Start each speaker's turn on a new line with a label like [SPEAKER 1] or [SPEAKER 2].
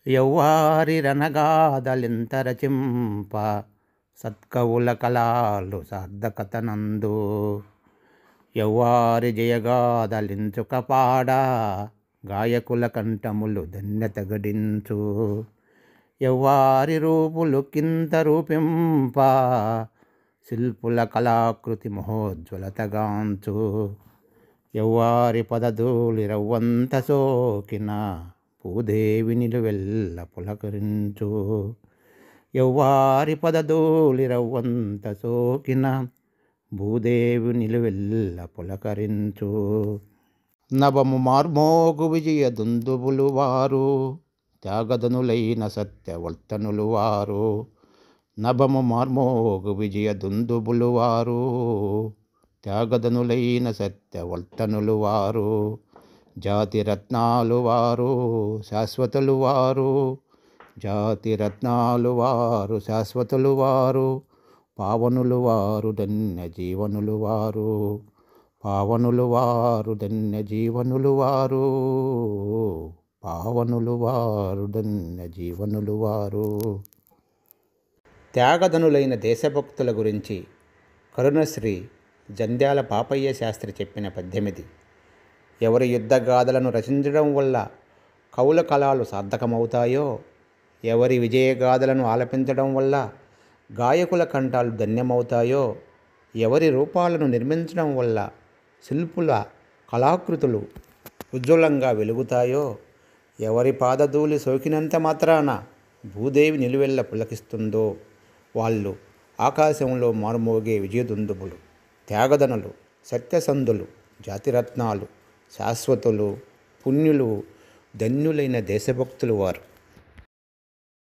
[SPEAKER 1] యవ్వారి రణగాథలింత రచింప సత్కవుల కళాలు సార్థకతనందు. యవ్వారి జయగాథలించుక పాడ గాయకుల కంఠములు ధన్యత గడించు. యవ్వారి రూపులు కింత రూపింప శిల్పుల కళాకృతి మహోజ్వలతగాంచు. యవ్వారి పదధూళి రవ్వంత సోకిన భూదేవి నిలువెల్ల పులకరించు. యవ్వారి పదధూళి రవ్వంత సోకిన భూదేవి నిలువెల్ల పులకరించు. నభము మార్మోగు విజయ దుందుబులు వారు త్యాగధనులైన సత్యవర్తనులు వారు. నభము మార్మోగు విజయ దుందుబులు వారు త్యాగధనులైన సత్యవర్తనులు వారు. జాతి రత్నాలు వారు శాశ్వతులు వారు. జాతి రత్నాలు వారు శాశ్వతులు వారు. పావనులు వారు ధన్య జీవనులు వారు. పావనులు వారు ధన్య జీవనులు వారు. పావనులు వారు ధన్య జీవనులు వారు. త్యాగధనులైన దేశభక్తుల గురించి కరుణశ్రీ జంధ్యాల పాపయ్య శాస్త్రి చెప్పిన పద్యమిది. ఎవరి యుద్ధగాథలను రచించడం వల్ల కవుల కళలు సార్థకమవుతాయో, ఎవరి విజయగాథలను ఆలపించడం వల్ల గాయకుల కంఠాలు ధన్యమవుతాయో, ఎవరి రూపాలను నిర్మించడం వల్ల శిల్పుల కళాకృతులు ఉజ్వలంగా వెలుగుతాయో, ఎవరి పాదధూళి సోకినంత మాత్రాన భూదేవి నిలువెల్ల పులకిస్తుందో వాళ్ళు ఆకాశంలో మారుమోగే విజయదుందుబులు, త్యాగధనులు, సత్యసంధులు, జాతిరత్నాలు, శాశ్వతులు, పుణ్యులు, ధన్యులైన దేశభక్తులు వారు.